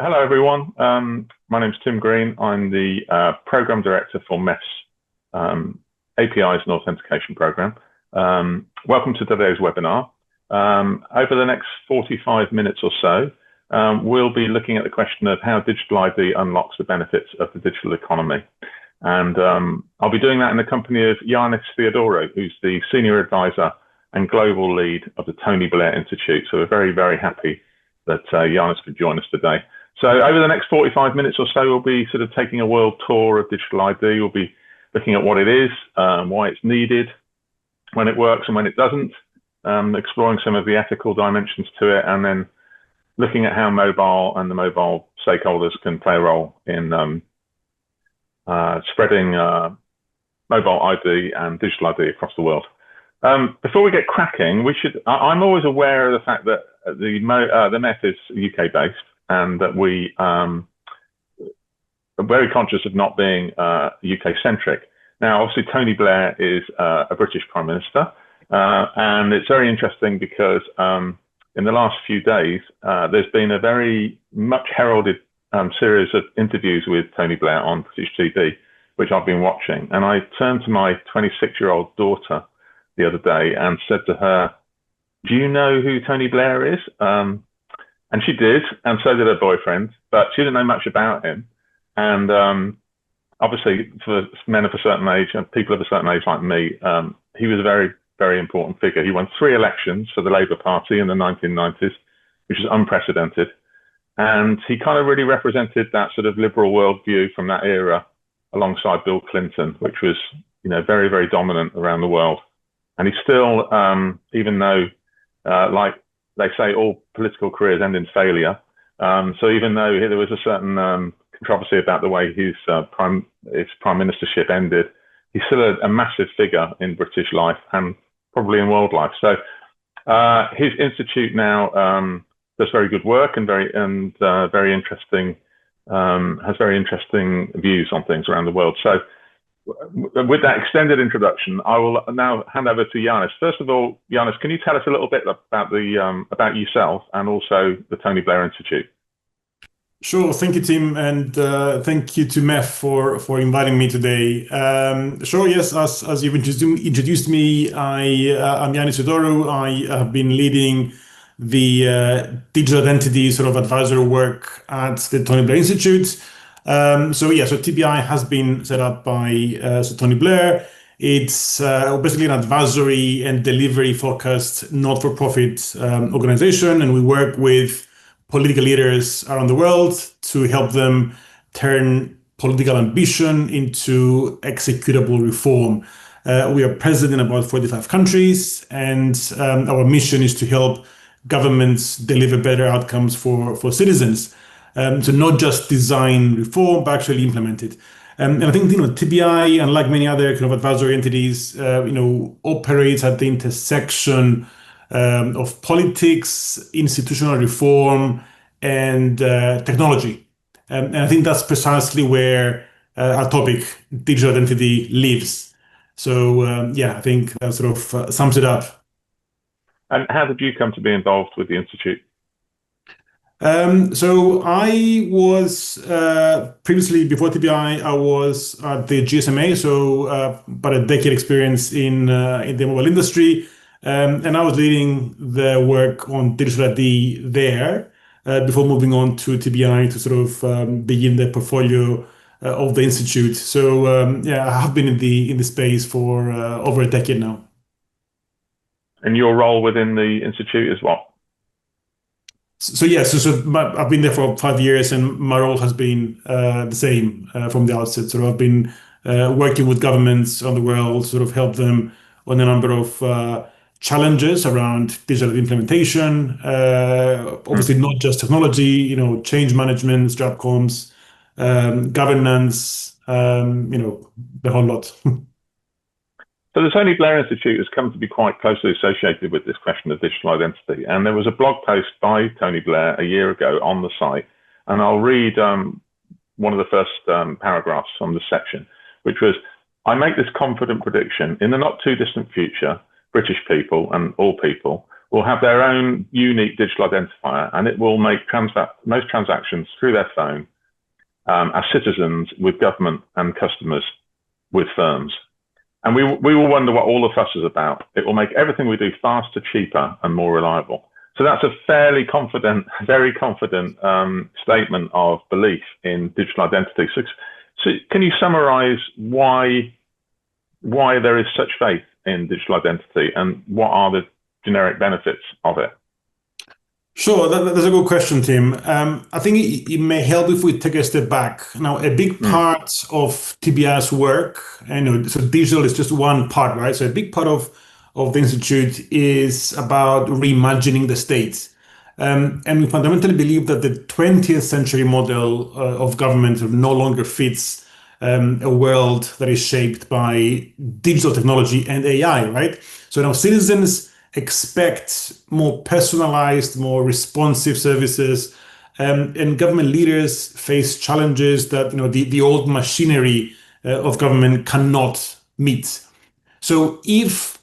Hello, everyone. My name is Tim Green. I'm the Program Director for MEF's APIs and Authentication Program. Welcome to today's webinar. Over the next 45 minutes or so, we'll be looking at the question of how digital ID unlocks the benefits of the digital economy. And I'll be doing that in the company of Yiannis Theodorou, who's the Senior Advisor and Global Lead of the Tony Blair Institute. So we're very, very happy that Yiannis could join us today. So over the next 45 minutes or so, we'll be sort of taking a world tour of digital ID. We'll be looking at what it is, why it's needed, when it works and when it doesn't, exploring some of the ethical dimensions to it, and then looking at how mobile and the mobile stakeholders can play a role in spreading mobile ID and digital ID across the world. Before we get cracking, I'm always aware of the fact that the MEF is UK based, and that we are very conscious of not being UK centric. Now, obviously, Tony Blair is a British Prime Minister, and it's very interesting because in the last few days, there's been a very much heralded series of interviews with Tony Blair on British TV, which I've been watching. And I turned to my 26-year-old daughter the other day and said to her, "Do you know who Tony Blair is?" And she did, and so did her boyfriend, but she didn't know much about him. And obviously, for men of a certain age and people of a certain age like me, he was a very, very important figure. He won 3 elections for the Labour Party in the 1990s, which is unprecedented. And he kind of really represented that sort of liberal worldview from that era, alongside Bill Clinton, which was, very, very dominant around the world. And he's still, even though, like they say, all political careers end in failure. So even though there was a certain controversy about the way his prime ministership ended, he's still a massive figure in British life and probably in world life. So his institute now does very good work and very interesting, has very interesting views on things around the world. So with that extended introduction, I will now hand over to Yiannis. First of all, Yiannis, can you tell us a little bit about yourself and also the Tony Blair Institute? Sure. Thank you, Tim, and thank you to MEF for inviting me today. Sure, yes, as you've introduced me, I'm Yiannis Theodorou. I have been leading the digital identity sort of advisory work at the Tony Blair Institute. So TBI has been set up by Tony Blair. It's basically an advisory and delivery focused not-for-profit organization, and we work with political leaders around the world to help them turn political ambition into executable reform. We are present in about 45 countries, and our mission is to help governments deliver better outcomes for citizens. So not just design reform, but actually implement it. And I think TBI, unlike many other kind of advisory entities, operates at the intersection of politics, institutional reform, and technology. And I think that's precisely where our topic, digital identity, lives. So I think that sort of sums it up. And how did you come to be involved with the Institute? So I was previously, before TBI, I was at the GSMA, so about a decade experience in the mobile industry, and I was leading the work on digital ID there before moving on to TBI to sort of begin the portfolio of the institute. So I have been in the space for over a decade now. And your role within the institute is what? So I've been there for 5 years, and my role has been the same from the outset. So I've been working with governments on the world, sort of help them on a number of challenges around digital implementation. Obviously, not just technology, change management, stratcoms, governance, the whole lot. So the Tony Blair Institute has come to be quite closely associated with this question of digital identity. And there was a blog post by Tony Blair a year ago on the site. And I'll read one of the first paragraphs from the section, which was, "I make this confident prediction. In the not too distant future, British people and all people will have their own unique digital identifier, and it will make most transactions through their phone as citizens with government and customers with firms. And we will wonder what all the fuss is about. It will make everything we do faster, cheaper, and more reliable. So that's a fairly confident, very confident statement of belief in digital identity. So can you summarize why there is such faith in digital identity and what are the generic benefits of it? Sure, that's a good question, Tim. I think it may help if we take a step back. Now, a big part of TBI's work, so digital is just one part, right? So a big part of the Institute is about reimagining the state. And we fundamentally believe that the 20th century model of government no longer fits a world that is shaped by digital technology and AI, right? So now citizens expect more personalized, more responsive services, and government leaders face challenges that the old machinery of government cannot meet. So if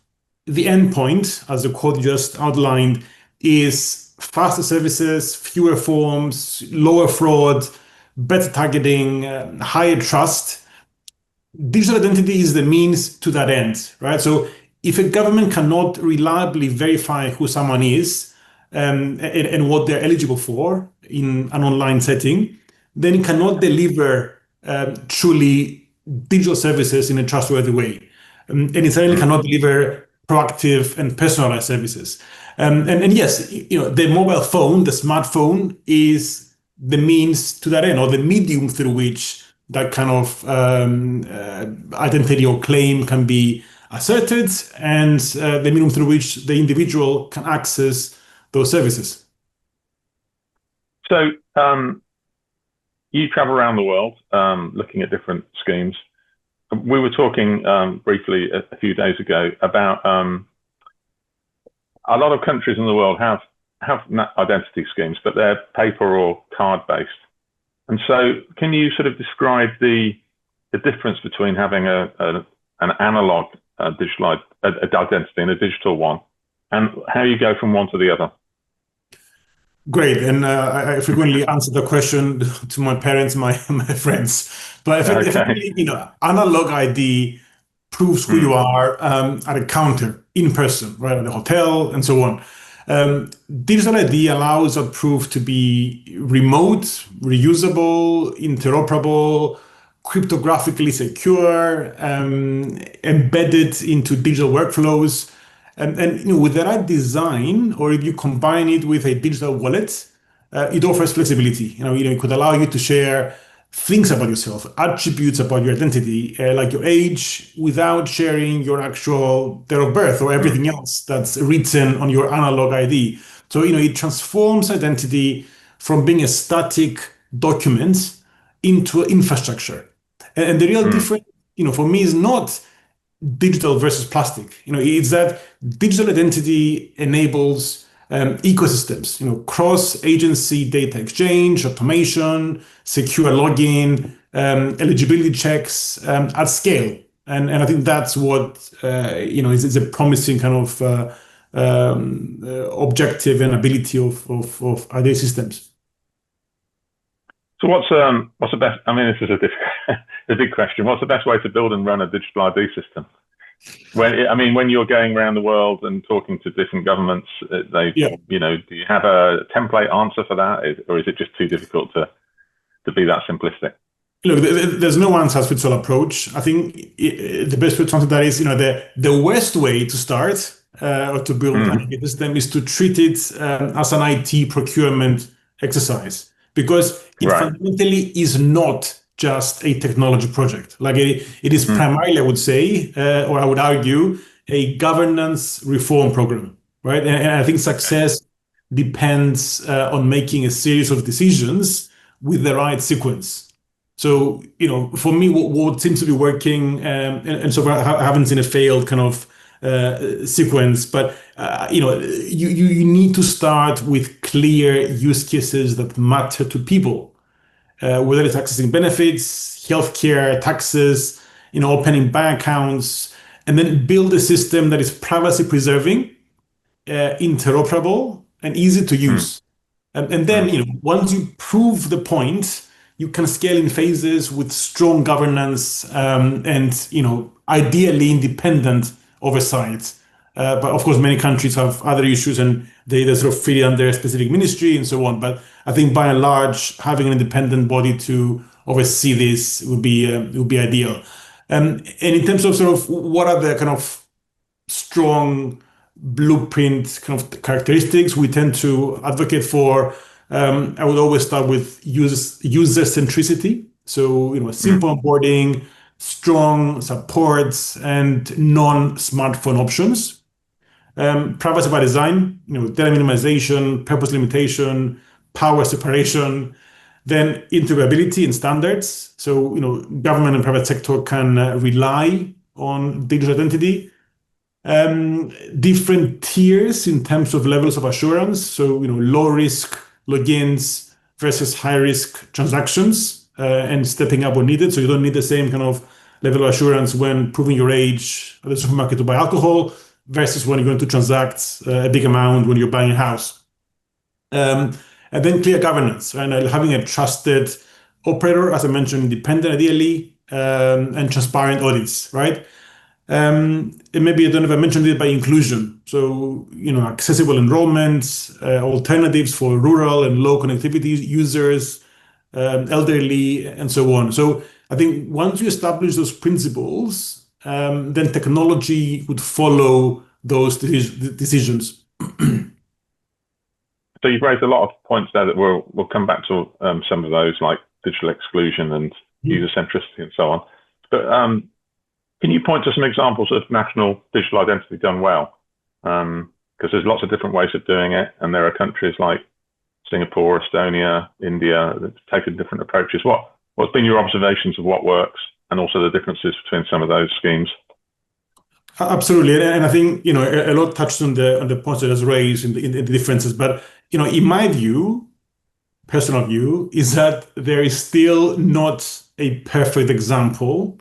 the endpoint, as the quote just outlined, is faster services, fewer forms, lower fraud, better targeting, higher trust, digital identity is the means to that end, right? So if a government cannot reliably verify who someone is and what they're eligible for in an online setting, then it cannot deliver truly digital services in a trustworthy way. And it certainly cannot deliver proactive and personalized services. And yes, the mobile phone, the smartphone, is the means to that end, or the medium through which that kind of identity or claim can be asserted, and the medium through which the individual can access those services. So you travel around the world looking at different schemes. We were talking briefly a few days ago about a lot of countries in the world have identity schemes, but they're paper or card based. And so can you sort of describe the difference between having an analog digital identity and a digital one, and how you go from one to the other? Great, and I frequently answer the question to my parents, my friends. But effectively, analog ID proves who you are at a counter in person, right, at the hotel and so on. Digital ID allows that proof to be remote, reusable, interoperable, cryptographically secure, embedded into digital workflows. And with the right design, or if you combine it with a digital wallet, it offers flexibility. It could allow you to share things about yourself, attributes about your identity, like your age, without sharing your actual date of birth or everything else that's written on your analog ID. So, it transforms identity from being a static document into infrastructure. And the real difference, for me, is not digital versus plastic. It's that digital identity enables ecosystems, cross-agency data exchange, automation, secure login, eligibility checks at scale. And I think that's what is a promising kind of objective and ability of ID systems. So what's the best? I mean, this is a big question. What's the best way to build and run a digital ID system? When you're going around the world and talking to different governments, do you have a template answer for that, or is it just too difficult to be that simplistic? Look, there's no one-size-fits-all approach. I think the best way to answer that is, the worst way to start or to build an ID system is to treat it as an IT procurement exercise, because it fundamentally is not just a technology project. Like it is primarily, I would say, or I would argue, a governance reform program, right? And I think success depends on making a series of decisions with the right sequence. So, for me, what seems to be working, and so far I haven't seen a failed kind of sequence, but you need to start with clear use cases that matter to people, whether it's accessing benefits, healthcare, taxes, opening bank accounts, and then build a system that is privacy preserving interoperable, and easy to mm, use. And then, mm, once you prove the point, you can scale in phases with strong governance, and, ideally independent oversight. But of course, many countries have other issues and they sort of fit under a specific ministry and so on. But I think by and large, having an independent body to oversee this would be ideal. And in terms of sort of what are the kind of strong blueprint kind of characteristics we tend to advocate for, I would always start with user centricity. So, mm, simple onboarding, strong supports, and non-smartphone options. Privacy by design, data minimization, purpose limitation, power separation, then interoperability and standards. So, government and private sector can rely on digital identity. Different tiers in terms of levels of assurance. So, low risk logins versus high risk transactions, and stepping up when needed. So you don't need the same kind of level of assurance when proving your age at the supermarket to buy alcohol versus when you're going to transact a big amount when you're buying a house. And then clear governance, and having a trusted operator, as I mentioned, independent ideally, and transparent audits, right? And maybe I don't know if I mentioned it by inclusion. So, accessible enrollments, alternatives for rural and low connectivity users, elderly, and so on. So I think once you establish those principles, then technology would follow those decisions. So you've raised a lot of points there that we'll come back to, some of those, like digital exclusion and user centricity and so on. But can you point to some examples of national digital identity done well? Because there's lots of different ways of doing it, and there are countries like Singapore, Estonia, India that have taken different approaches. What's been your observations of what works, and also the differences between some of those schemes? Absolutely, and I think a lot touched on the points that was raised in the differences. But in my view, personal view, is that there is still not a perfect example,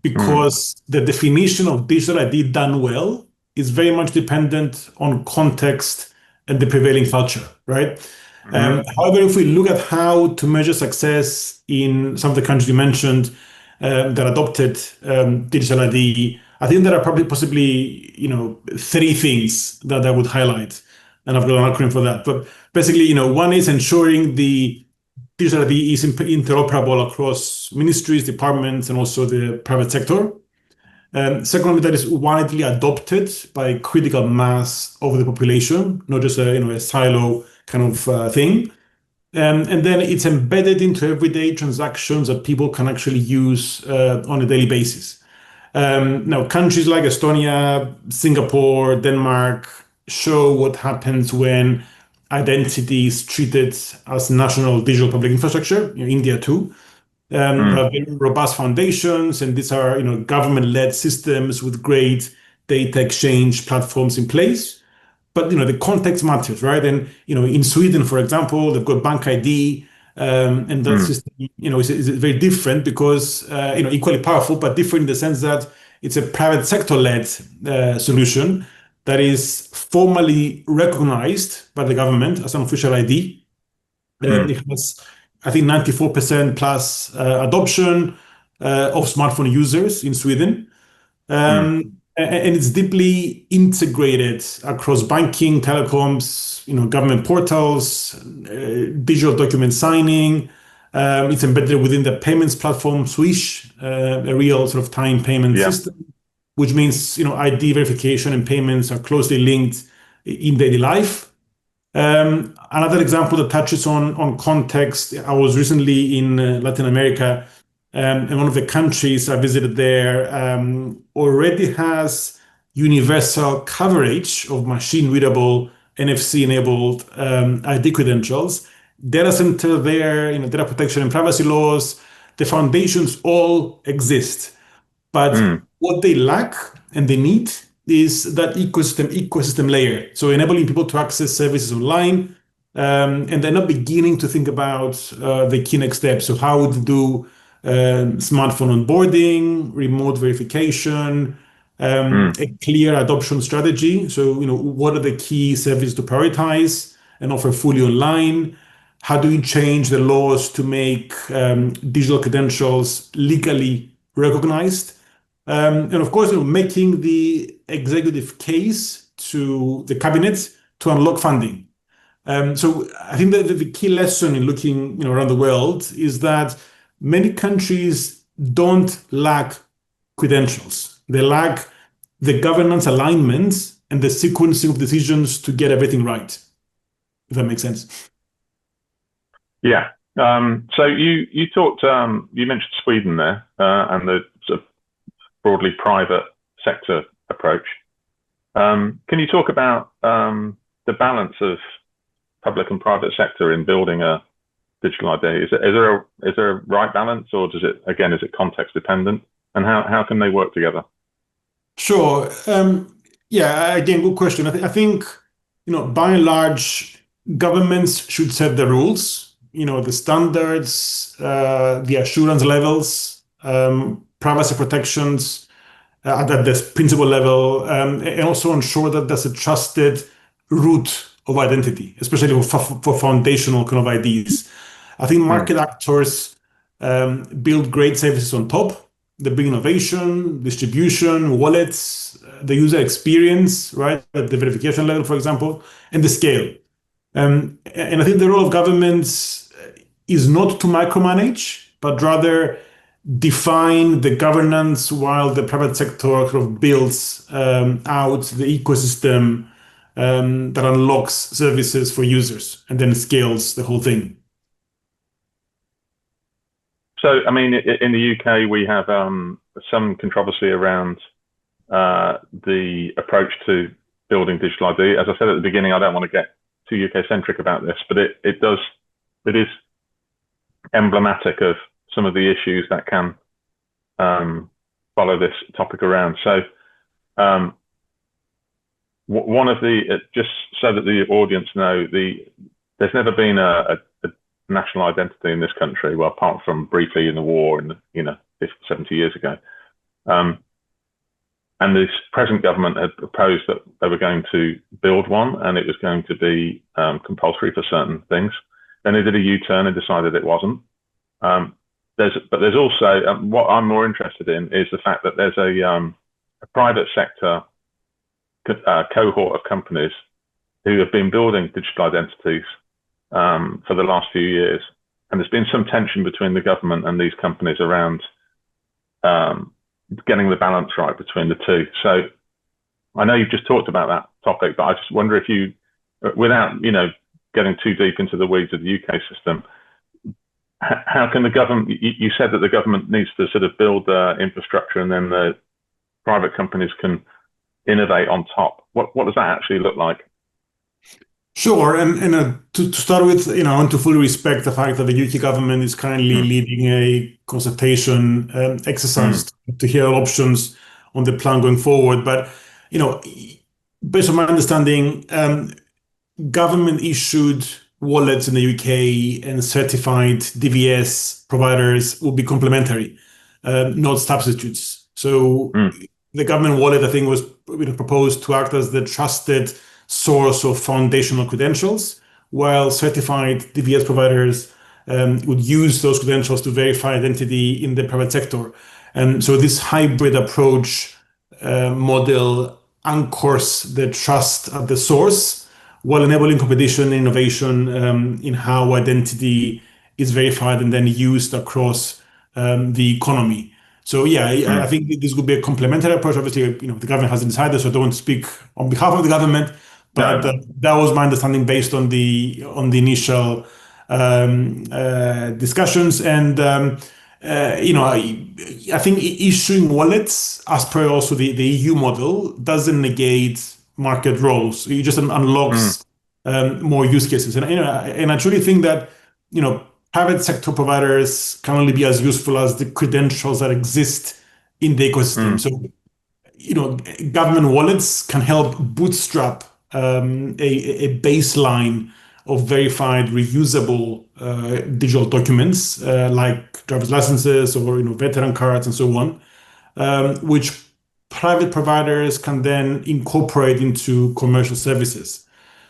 Mm, because the definition of digital ID done well is very much dependent on context and the prevailing culture, right? mm, However, if we look at how to measure success in some of the countries you mentioned, that adopted digital ID, I think there are probably possibly three things that I would highlight, and I've got an acronym for that. But basically, one is ensuring the digital ID is interoperable across ministries, departments, and also the private sector. Secondly, that is widely adopted by critical mass of the population, not just a silo kind of thing. And then it's embedded into everyday transactions that people can actually use on a daily basis. Now, countries like Estonia, Singapore, Denmark show what happens when identity is treated as national digital public infrastructure. India too. mm, Have very robust foundations, and these are government-led systems with great data exchange platforms in place. But the context matters, right? And in Sweden, for example, they've got bank ID, and that mm, system is very different because equally powerful, but different in the sense that it's a private sector-led solution that is formally recognized by the government as an official ID. mm. It has, I think, 94% plus adoption of smartphone users in Sweden. Mm. And it's deeply integrated across banking, telecoms, government portals, digital document signing. It's embedded within the payments platform Swish, a real sort of time payment Yeah. system, which means ID verification and payments are closely linked in daily life. Another example that touches on context, I was recently in Latin America, and one of the countries I visited there already has universal coverage of machine readable NFC enabled ID credentials. Data center there, data protection and privacy laws, the foundations all exist. But Mm. what they lack and they need is that ecosystem layer. So enabling people to access services online, and they're not beginning to think about the key next steps. So how to do smartphone onboarding, remote verification, Mm. a clear adoption strategy. So, what are the key services to prioritize and offer fully online? How do we change the laws to make digital credentials legally recognized? And of course, making the executive case to the cabinet to unlock funding. So I think that the key lesson in looking, around the world is that many countries don't lack credentials. They lack the governance alignment and the sequencing of decisions to get everything right. If that makes sense. Yeah. So you talked you mentioned Sweden there and the sort of broadly private sector approach. Can you talk about the balance of public and private sector in building a digital ID? Is there a right balance, or is it context dependent, and how can they work together? Sure. Yeah, again, good question. I think, by and large, governments should set the rules, the standards, the assurance levels, privacy protections at this principal level, and also ensure that there's a trusted root of identity, especially for foundational kind of IDs. I think Mm. market actors build great services on top. They bring innovation, distribution, wallets, the user experience, right? At the verification level, for example, and the scale. And I think the role of governments is not to micromanage, but rather define the governance while the private sector sort of builds out the ecosystem that unlocks services for users and then scales the whole thing. So, I mean, in the UK, we have some controversy around the approach to building digital ID. As I said at the beginning, I don't want to get too UK centric about this, but it is emblematic of some of the issues that can follow this topic around. So, one of the just so that the audience know, there's never been a national identity in this country, well, apart from briefly in the war and 70 years ago. And this present government had proposed that they were going to build one, and it was going to be compulsory for certain things. Then they did a U-turn and decided it wasn't. There's also what I'm more interested in is the fact that there's a private sector cohort of companies who have been building digital identities for the last few years, and there's been some tension between the government and these companies around getting the balance right between the two. So I know you've just talked about that topic, but I just wonder if you, without getting too deep into the weeds of the UK system, how can the government? You said that the government needs to sort of build the infrastructure, and then the private companies can innovate on top. What does that actually look like? Sure, and to start with, I want to fully respect the fact that the UK government is currently leading a consultation exercise to hear all options on the plan going forward. But based on my understanding, government issued wallets in the UK and certified DVS providers will be complementary, not substitutes. So the government wallet, I think, was proposed to act as the trusted source of foundational credentials, while certified DVS providers would use those credentials to verify identity in the private sector. And so this hybrid approach model anchors the trust at the source while enabling competition and innovation in how identity is verified and then used across the economy. So yeah, I think this would be a complementary approach. Obviously, the government hasn't decided, so I don't want to speak on behalf of the government. But that was my understanding based on the initial discussions, and I think issuing wallets, as per also the EU model, doesn't negate market roles. It just unlocks more use cases, and I truly think that private sector providers can only be as useful as the credentials that exist in the ecosystem. So government wallets can help bootstrap a baseline of verified reusable digital documents like driver's licenses or veteran cards and so on, which private providers can then incorporate into commercial services.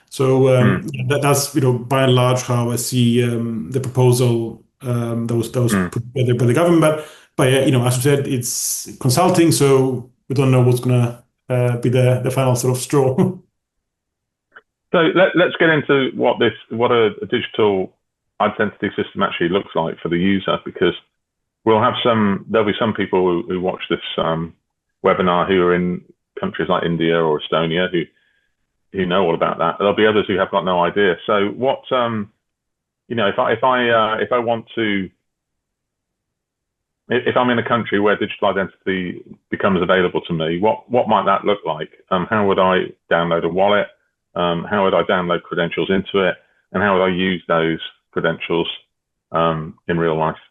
So yeah, that's by and large how I see the proposal that was Mm. put together by the government. But yeah, as you said, it's consulting, so we don't know what's gonna be the final sort of straw. So let's get into what a digital identity system actually looks like for the user, because there'll be some people who watch this webinar who are in countries like India or Estonia who know all about that. There'll be others who have got no idea. So if I want to, if I'm in a country where digital identity becomes available to me, what might that look like? How would I download a wallet? How would I download credentials into it? And how would I use those credentials in real life?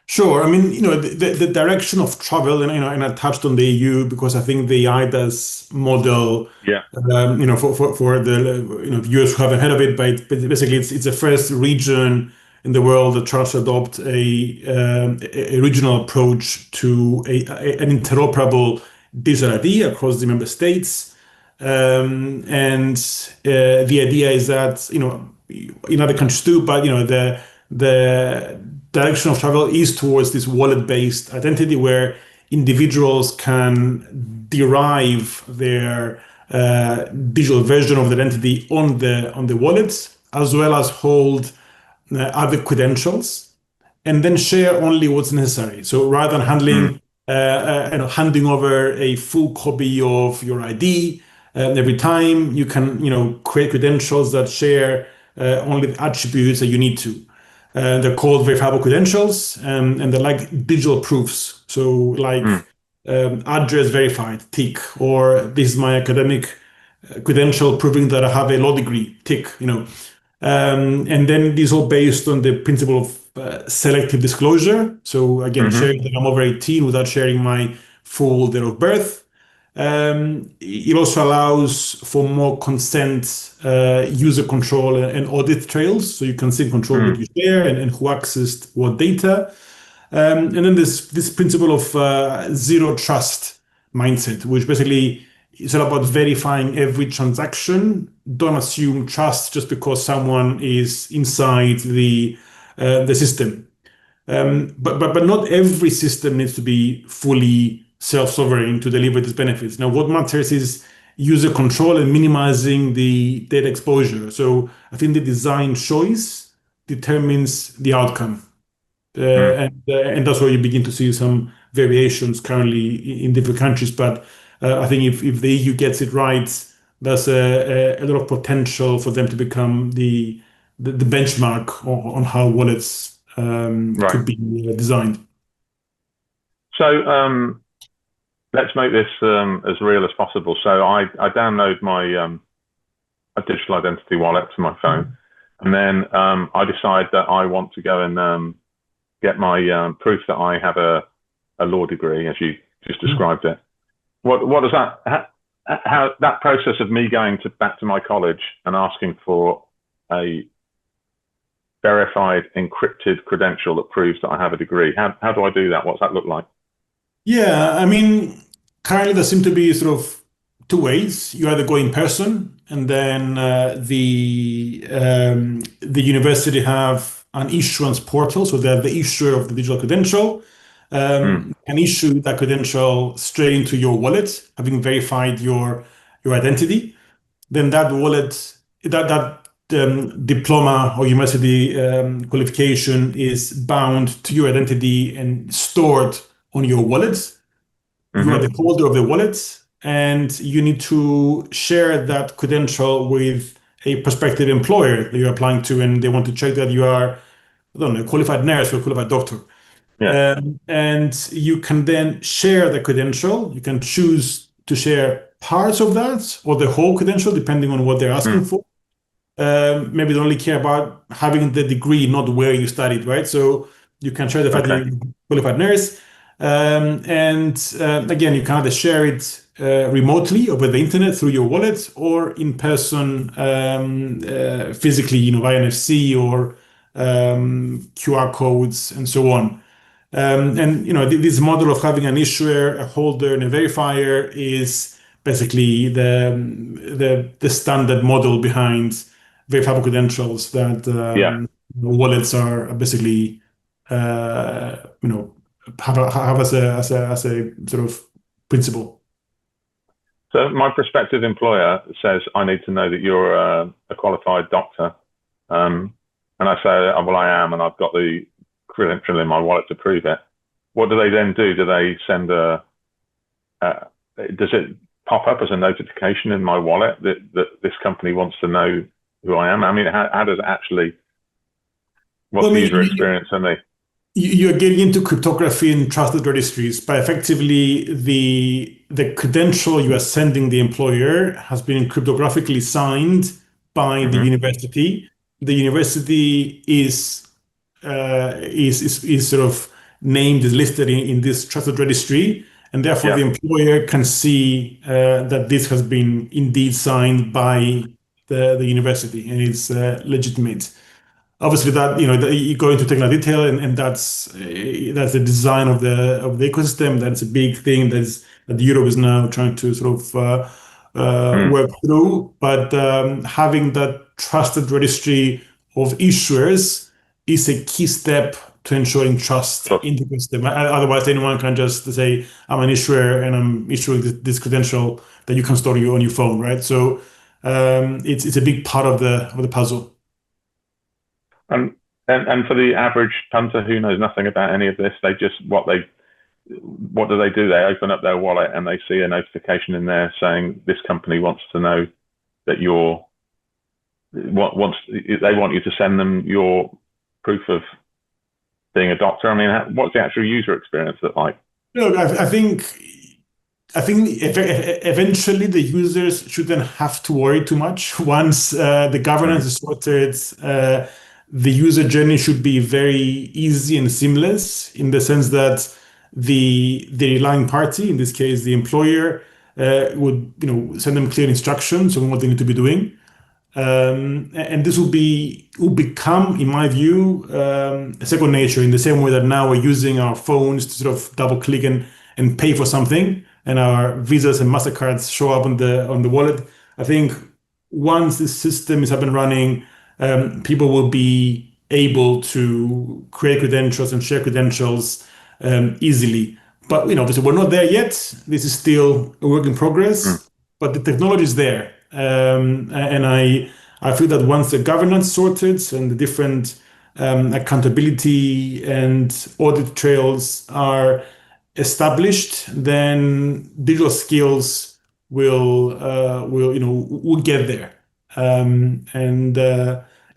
Sure. I mean, the direction of travel, and I touched on the EU because I think the IDAS model, Yeah. for the US who haven't heard of it, but basically it's the first region in the world that tries to adopt a regional approach to an interoperable digital ID across the member states. And the idea is that in other countries too, but the direction of travel is towards this wallet-based identity where individuals can derive their digital version of the identity on the wallets, as well as hold other credentials, and then share only what's necessary. So rather than Mm. handing over a full copy of your ID every time, you can create credentials that share only the attributes that you need to. They're called verifiable credentials, and they're like digital proofs. So like Mm. address verified, tick, or this is my academic credential proving that I have a law degree, tick. And then these all based on the principle of selective disclosure. So again, Mm-hmm. sharing that I'm over 18 without sharing my full date of birth. It also allows for more consent, user control, and audit trails, so you can still control what Mm. you share and who accessed what data. And then this principle of zero trust mindset, which basically is all about verifying every transaction. Don't assume trust just because someone is inside the system. But not every system needs to be fully self-sovereign to deliver these benefits. Now, what matters is user control and minimizing the data exposure. So I think the design choice determines the outcome. Mm. And that's where you begin to see some variations currently in different countries. But I think if the EU gets it right, there's a lot of potential for them to become the benchmark on how wallets Right. could be designed. So let's make this as real as possible. So I download my a digital identity wallet to my phone, and then I decide that I want to go and get my proof that I have a law degree, as you just described it. What does that how that process of me going back to my college and asking for a verified encrypted credential that proves that I have a degree? How do I do that? What's that look like? Yeah, I mean, currently there seem to be sort of two ways. You either go in person, and then the university have an issuance portal, so they're the issuer of the digital credential, Mm. can issue that credential straight into your wallet, having verified your identity. Then that wallet, that diploma or university qualification is bound to your identity and stored on your wallet. You are Mm-hmm. the holder of the wallet, and you need to share that credential with a prospective employer that you're applying to, and they want to check that you are, I don't know, a qualified nurse or a qualified doctor. Yeah. And you can then share the credential. You can choose to share parts of that or the whole credential, depending on what they're asking Mm. for. Maybe they only care about having the degree, not where you studied, right? So you can share the fact that Okay. you're a qualified nurse. And again, you can either share it remotely over the internet through your wallet or in person, physically, via NFC or QR codes and so on. And this model of having an issuer, a holder, and a verifier is basically the standard model behind verifiable credentials that Yeah. wallets are basically have as a sort of principle. So my prospective employer says I need to know that you're a qualified doctor, and I say, oh, well, I am, and I've got the credential in my wallet to prove it. What do they then do? Do they send does it pop up as a notification in my wallet that this company wants to know who I am? I mean, how does it actually, what's Well, I the mean, user experience for me? you're getting into cryptography and trusted registries, but effectively the credential you are sending the employer has been cryptographically signed by the Hmm. university. The university is sort of named, is listed in this trusted registry, and therefore the Yeah. employer can see that this has been indeed signed by the university and it's legitimate. Obviously, that you go into technical detail, and that's the design of the ecosystem. That's a big thing that Europe is now trying to sort of Mm. work through. But having that trusted registry of issuers is a key step to ensuring trust Plus, in the ecosystem. Otherwise, anyone can just say, "I'm an issuer and I'm issuing this credential that you can store on your phone," right? So it's a big part of the puzzle. and, and for the average punter who knows nothing about any of this, they just, what do they do? They open up their wallet and they see a notification in there saying this company wants to know that they want you to send them your proof of being a doctor. I mean, what's the actual user experience look like? Look, I think eventually the users shouldn't have to worry too much. Once the governance Mm. is sorted, the user journey should be very easy and seamless in the sense that the relying party, in this case the employer, would send them clear instructions on what they need to be doing. And this will become, in my view, a second nature in the same way that now we're using our phones to sort of double click and pay for something, and our Visas and Mastercards show up on the wallet. I think once this system is up and running, people will be able to create credentials and share credentials easily. But obviously, we're not there yet. This is still a work in Mm. progress, but the technology is there. And I feel that once the governance sorted and the different accountability and audit trails are established, then digital skills will get there. And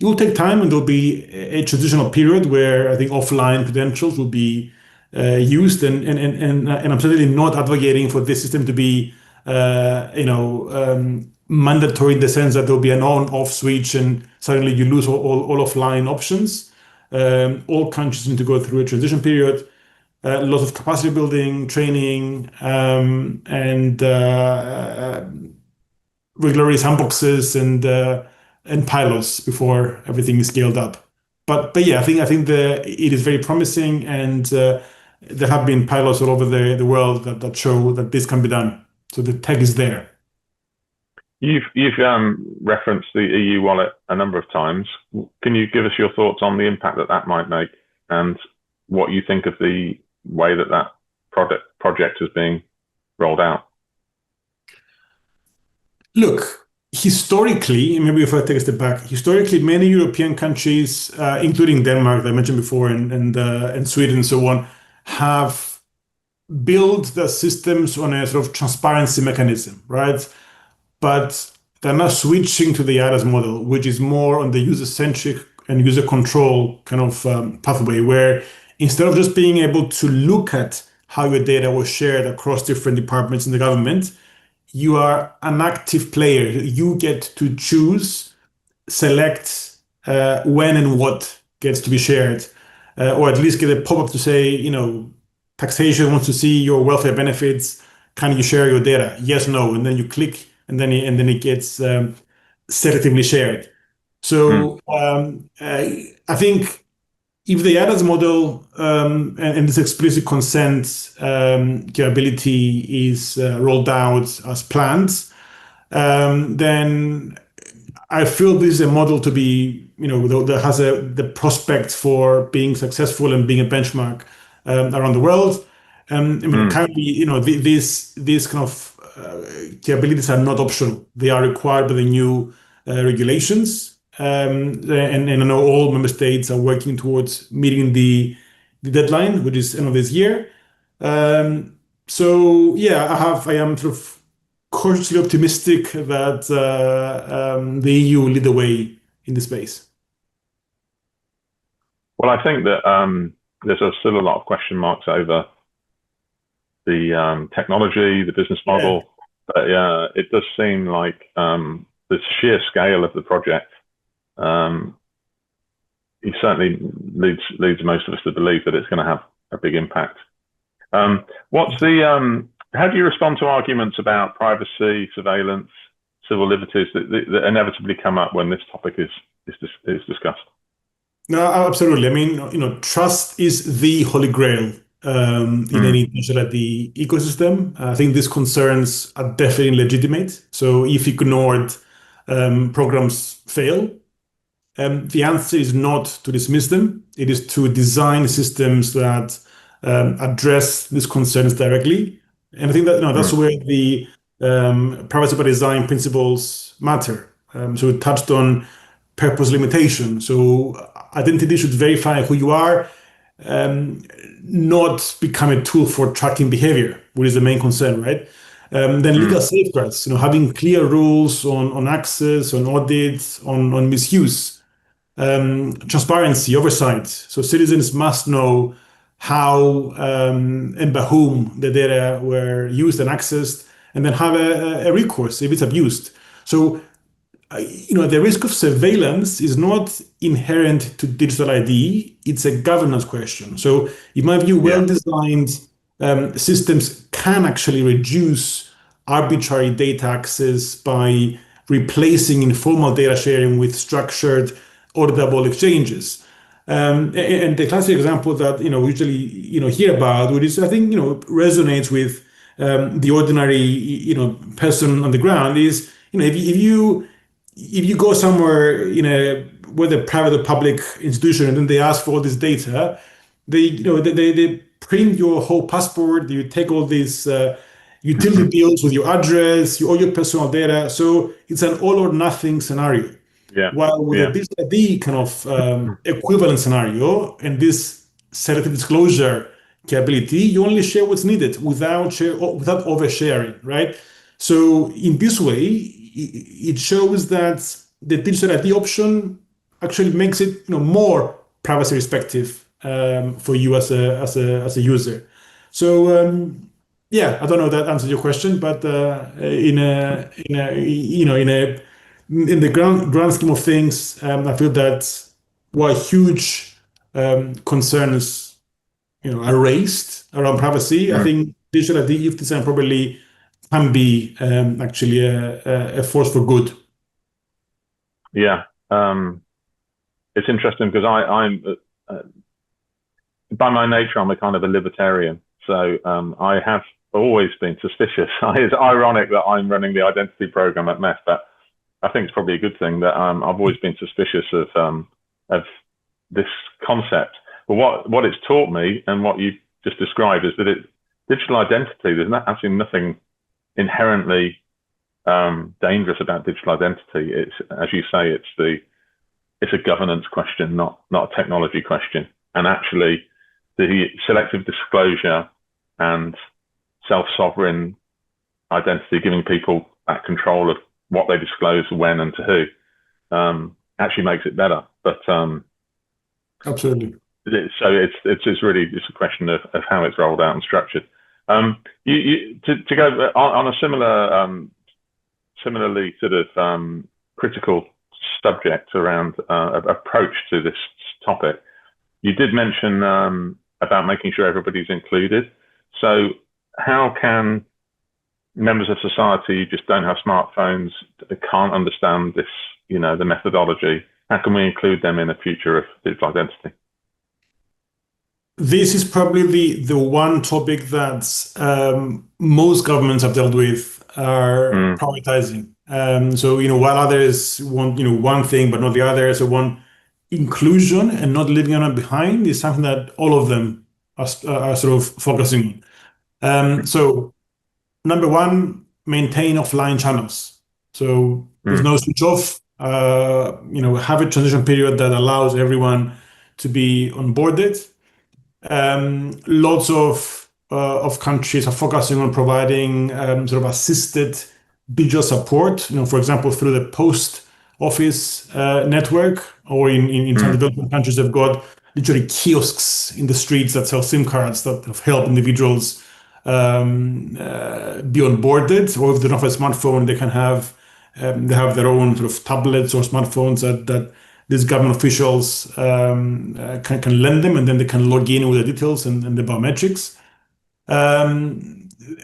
it will take time, and there'll be a transitional period where I think offline credentials will be used, and I'm certainly not advocating for this system to be mandatory in the sense that there'll be an on-off switch and suddenly you lose all offline options. All countries need to go through a transition period, lots of capacity building, training, and regulatory sandboxes and pilots before everything is scaled up. But yeah, I think it is very promising, and there have been pilots all over the world that show that this can be done. So the tech is there. You've referenced the EU wallet a number of times. Can you give us your thoughts on the impact that might make, and what you think of the way that project is being rolled out? Look, historically, maybe if I take a step back, historically, many European countries, including Denmark, that I mentioned before, and Sweden and so on, have built their systems on a sort of transparency mechanism, right? But they're now switching to the IRAS model, which is more on the user-centric and user control kind of pathway, where instead of just being able to look at how your data was shared across different departments in the government, you are an active player. You get to choose, select when and what gets to be shared, or at least get a pop-up to say, taxation wants to see your welfare benefits. Can you share your data? Yes, no, and then you click, and then it gets selectively shared. Mm. So I think if the ADAS model and this explicit consent capability is rolled out as planned, then I feel this is a model to be, that has the prospect for being successful and being a benchmark around the world. I mean, currently, these kind of capabilities are not optional. They are required by the new regulations. And I know all member states are working towards meeting the deadline, which is end of this year. So yeah, I am sort of cautiously optimistic that the EU will lead the way in this space. Well, I think that there's still a lot of question marks over the technology, the business model. But it does seem like the sheer scale of the project, it certainly leads most of us to believe that it's going to have a big impact. How do you respond to arguments about privacy, surveillance, civil liberties that inevitably come up when this topic is discussed? No, absolutely. I mean, trust is the holy grail in any digital ID ecosystem. I think these concerns are definitely legitimate. So if ignored, programs fail. The answer is not to dismiss them. It is to design systems that address these concerns directly. And I think that that's where the privacy by design principles matter. So we touched on purpose limitation. So identity should verify who you are, not become a tool for tracking behavior, which is the main concern, right? Then legal safeguards, having clear rules on access, on audits, on misuse, transparency, oversight. So citizens must know how and by whom the data were used and accessed, and then have a recourse if it's abused. So, the risk of surveillance is not inherent to digital ID. It's a governance question. So, in my view, well-designed systems can actually reduce arbitrary data access by replacing informal data sharing with structured, auditable exchanges. And the classic example that we usually hear about, which is I think resonates with the ordinary person on the ground, is if you go somewhere whether private or public institution and then they ask for all this data, they print your whole passport, you take all these utility bills with your address, all your personal data. So it's an all or nothing scenario. While with a digital ID kind of equivalent scenario and this selective disclosure capability, you only share what's needed without oversharing, right? So in this way, it shows that the digital ID option actually makes it more privacy respective for you as a user. So I don't know if that answers your question, but in the grand scheme of things, I feel that while huge concerns are raised around privacy, I think digital ID, if designed properly, can be actually a force for good. Yeah, it's interesting because I'm by my nature I'm a kind of a libertarian, so I have always been suspicious. It's ironic that I'm running the identity program at MEF, but I think it's probably a good thing that I've always been suspicious of this concept. But what it's taught me and what you just described is that digital identity. There's actually nothing inherently dangerous about digital identity. It's, as you say, it's a governance question, not a technology question. And actually, the selective disclosure and self-sovereign identity, giving people that control of what they disclose, when, and to who, actually makes it better. But absolutely. So it's really just a question of how it's rolled out and structured. To go on a similarly sort of critical subject around approach to this topic, you did mention about making sure everybody's included. So how can members of society who just don't have smartphones, can't understand this, the methodology, how can we include them in the future of digital identity? this is probably the one topic that most governments have dealt with are Mm, prioritizing. So, while others want, one thing but not the other, so one inclusion and not leaving anyone behind is something that all of them are sort of focusing on. So, number one, maintain offline channels. So there's mm, no switch off. Have a transition period that allows everyone to be onboarded. Lots of countries are focusing on providing sort of assisted digital support. For example, through the post office network, or in some mm, developing countries, they've got literally kiosks in the streets that sell SIM cards that help individuals be onboarded. Or if they don't have a smartphone, they have their own sort of tablets or smartphones that these government officials can lend them, and then they can log in with the details and the biometrics. Um,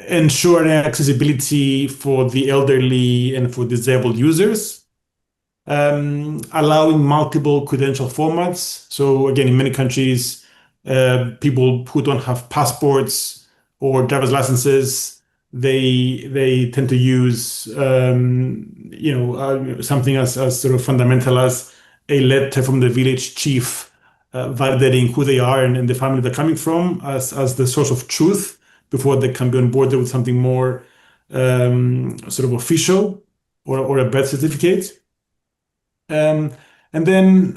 Ensuring accessibility for the elderly and for disabled users. Allowing multiple credential formats. So again, in many countries, people who don't have passports or driver's licenses, they tend to use something as sort of fundamental as a letter from the village chief validating who they are and the family they're coming from as the source of truth before they can be on board with something more sort of official or a birth certificate. Um, and then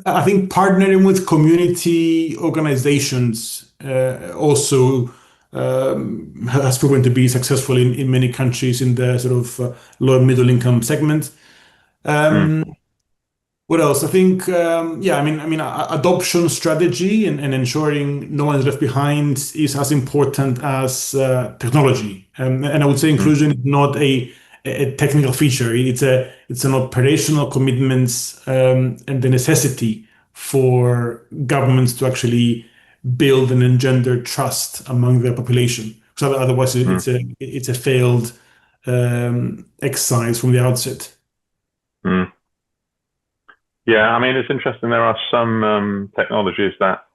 I think partnering with community organizations also has proven to be successful in many countries in the sort of low and middle income segment. mm, Um, what else? I think, yeah, adoption strategy and ensuring no one is left behind is as important as technology. And I would say mm, inclusion is not a technical feature. It's an operational commitment and the necessity for governments to actually build and engender trust among their population. So otherwise, mm, it's a failed exercise from the outset. mm. Yeah, I mean, it's interesting. There are some technologies that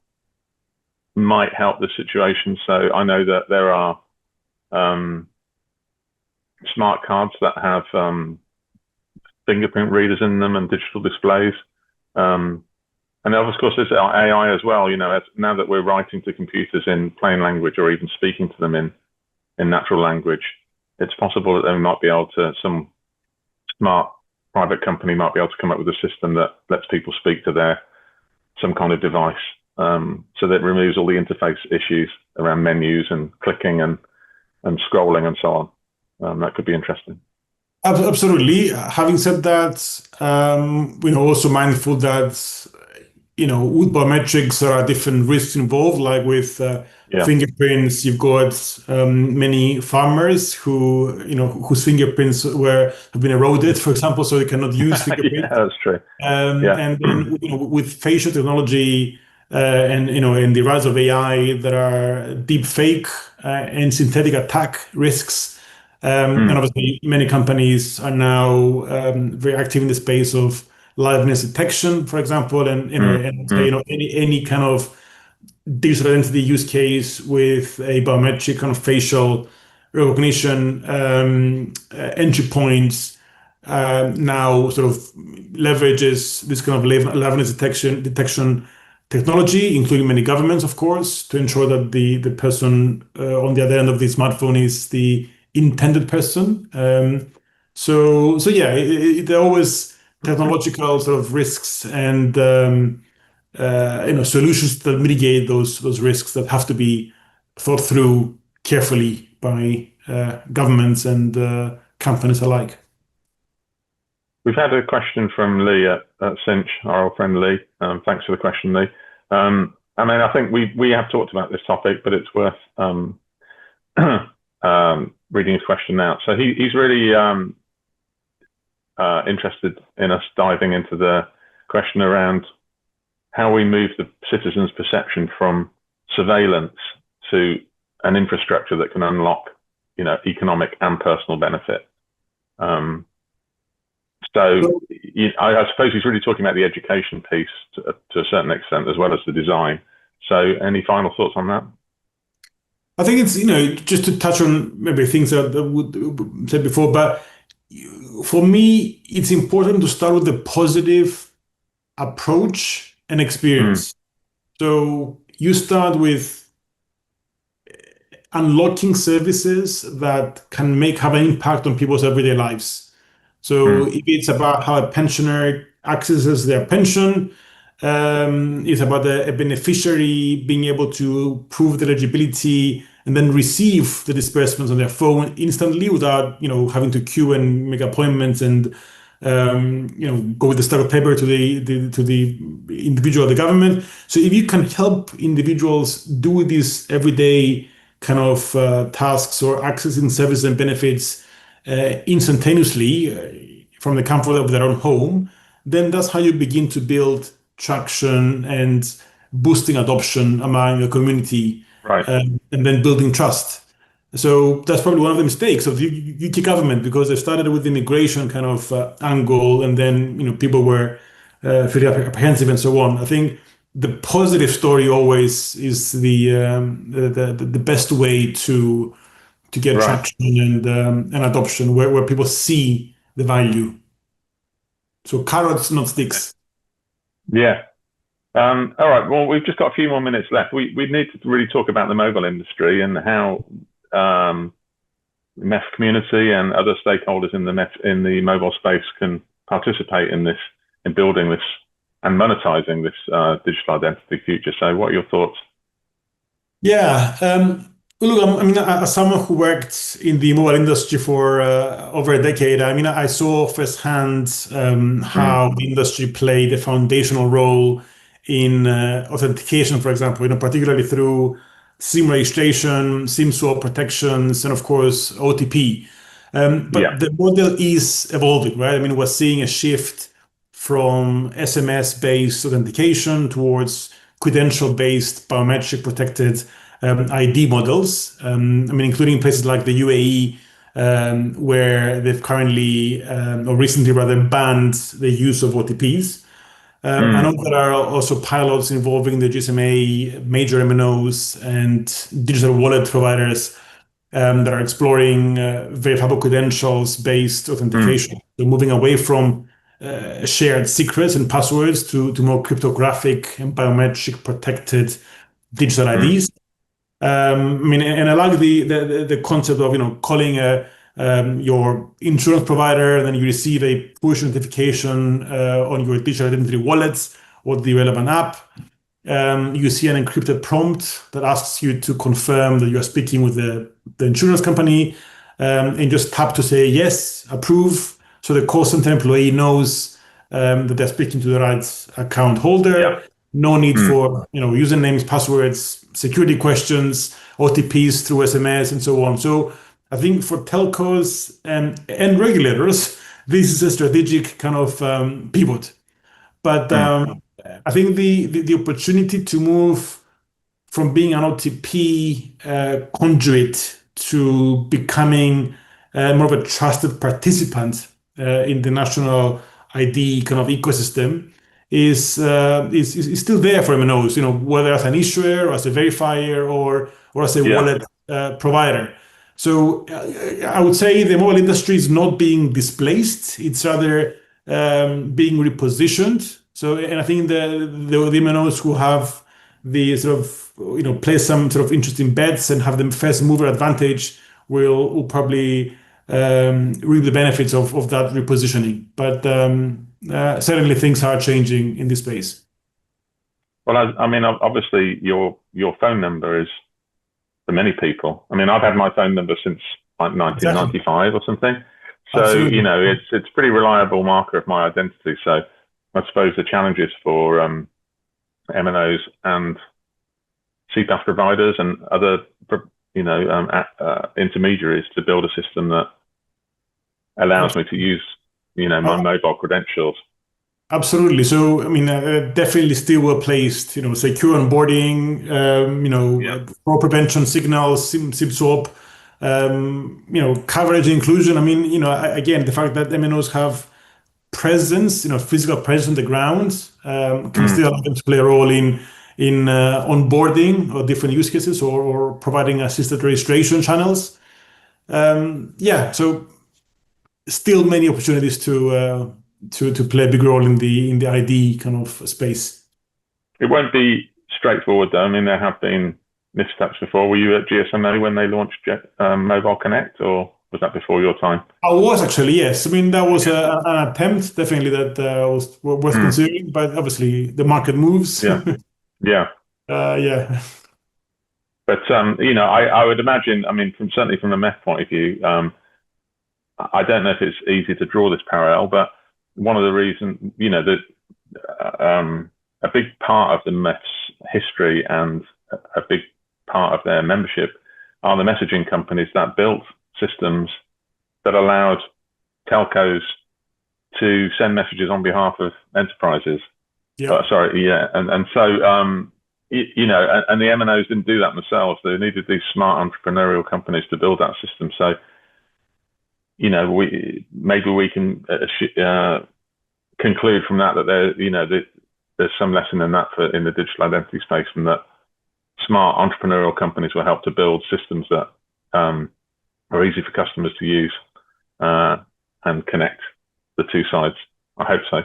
might help the situation. So I know that there are um, smart cards that have fingerprint readers in them and digital displays. Um, and of course, there's AI as well. Now that we're writing to computers in plain language or even speaking to them in natural language, it's possible that they might be able to, some smart private company might be able to come up with a system that lets people speak to some kind of device. So that removes all the interface issues around menus and clicking and scrolling and so on. That could be interesting. Absolutely. Having said that, also mindful that, with biometrics, there are different risks involved. Like with Yeah. fingerprints, you've got many farmers whose fingerprints have been eroded, for example, so they cannot use Yeah, fingerprints. that's true. Yeah. And then, with facial technology and the rise of AI, there are deep fake and synthetic attack risks. And Mm, obviously, many companies are now very active in the space of liveness detection, for example, and mm, mm, any kind of digital identity use case with a biometric kind of facial recognition entry points now sort of leverages this kind of liveness detection technology, including many governments, of course, to ensure that the person on the other end of the smartphone is the intended person. So yeah, there are always technological sort of risks and solutions that mitigate those risks that have to be thought through carefully by governments and companies alike. We've had a question from Lee at Cinch, our old friend Lee. Thanks for the question, Lee. I think we have talked about this topic, but it's worth reading his question out. So he's really interested in us diving into the question around how we move the citizens' perception from surveillance to an infrastructure that can unlock, economic and personal benefit. I suppose he's really talking about the education piece to a certain extent, as well as the design. So, any final thoughts on that? I think it's, just to touch on maybe things that would said before, but for me, it's important to start with the positive approach and Mm, experience. So you start with unlocking services that can have an impact on people's everyday lives. So mm, if it's about how a pensioner accesses their pension, it's about a beneficiary being able to prove their eligibility and then receive the disbursements on their phone instantly without, having to queue and make appointments and go with the stack of paper to the individual or the government. So if you can help individuals do these everyday kind of tasks or accessing services and benefits instantaneously from the comfort of their own home, then that's how you begin to build traction and boosting adoption among the community, right. and then building trust. So that's probably one of the mistakes of the UK government, because they started with the immigration kind of angle, and then people were feeling apprehensive and so on. I think the positive story always is the best way to get Right. traction and adoption, where people see the value. So carrots, not sticks. Yeah. All right. Well, we've just got a few more minutes left. We need to really talk about the mobile industry and how the MEF community and other stakeholders in the mobile space can participate in this, in building this and monetizing this digital identity future. So, what are your thoughts? Yeah. Well, look, I mean, as someone who worked in the mobile industry for over a decade, I mean, I saw firsthand Mm, how the industry played a foundational role in authentication, for example, particularly through SIM registration, SIM swap protections, and of course, OTP. But yeah. the model is evolving, right? I mean, we're seeing a shift from SMS-based authentication towards credential-based biometric protected ID models. I mean, including places like the UAE, where they've currently, or recently rather, banned the use of OTPs. I know Mm, there are also pilots involving the GSMA, major MNOs, and digital wallet providers that are exploring verifiable credentials-based mm, authentication. So moving away from shared secrets and passwords to more cryptographic and biometric protected digital mm, IDs. I mean, and I like the concept of calling your insurance provider, and then you receive a push notification on your digital identity wallets or the relevant app. You see an encrypted prompt that asks you to confirm that you are speaking with the insurance company, and just tap to say yes, approve. So the call center employee knows that they're speaking to the right account yeah. holder. No need Mm, for usernames, passwords, security questions, OTPs through SMS, and so on. So I think for telcos and regulators, this is a strategic kind of pivot. But mm, I think the opportunity to move from being an OTP conduit to becoming more of a trusted participant in the national ID kind of ecosystem is still there for MNOs, whether as an issuer, or as a verifier, or as a yeah. wallet provider. So I would say the mobile industry is not being displaced; it's rather being repositioned. So, and I think the MNOs who have the sort of play some sort of interesting bets and have the first mover advantage will probably reap the benefits of that repositioning. But certainly things are changing in this space. Well, I mean, obviously, your phone number is for many people. I mean, I've had my phone number since like Exactly. 1995 or something. So, Absolutely. it's a pretty reliable marker of my identity. So, I suppose the challenges for MNOs and CPaaS providers and other, intermediaries to build a system that allows me to use, my Uh, mobile credentials. Absolutely. So, I mean, definitely still well placed, secure onboarding, Yeah. fraud prevention signals, SIM swap, coverage inclusion. I mean, again, the fact that MNOs have presence, physical presence on the ground, can Mm, still allow them to play a role in in onboarding or different use cases or providing assisted registration channels. Yeah, so still many opportunities to play a big role in the ID kind of space. It won't be straightforward though. I mean, there have been missteps before. Were you at GSMA when they launched Mobile Connect, or was that before your time? I was actually, yes. I mean, that was an attempt, definitely, that was worth considering, but obviously the market moves. Yeah. Yeah. Yeah. But I would imagine, I mean, certainly from a MEF point of view, I don't know if it's easy to draw this parallel, but one of the reasons, a big part of the MEF's history and a big part of their membership are the messaging companies that built systems that allowed telcos to send messages on behalf of enterprises. Yeah. And so and the MNOs didn't do that themselves. They needed these smart entrepreneurial companies to build that system. So, maybe we can conclude from that there's some lesson in that in the digital identity space, and that smart entrepreneurial companies will help to build systems that are easy for customers to use and connect the two sides. I hope so.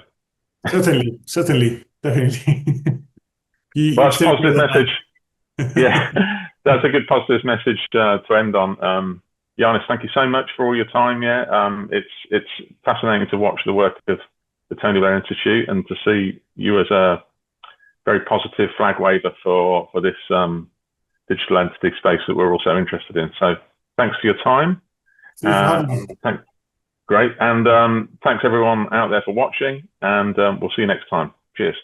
Certainly, definitely. Well, that's a positive message. Yeah, that's a good positive message to end on. Yiannis, thank you so much for all your time. Yeah, it's fascinating to watch the work of the Tony Blair Institute and to see you as a very positive flag waver for this digital entity space that we're also interested in. So thanks for your time. Great. And thanks everyone out there for watching, and we'll see you next time. Cheers.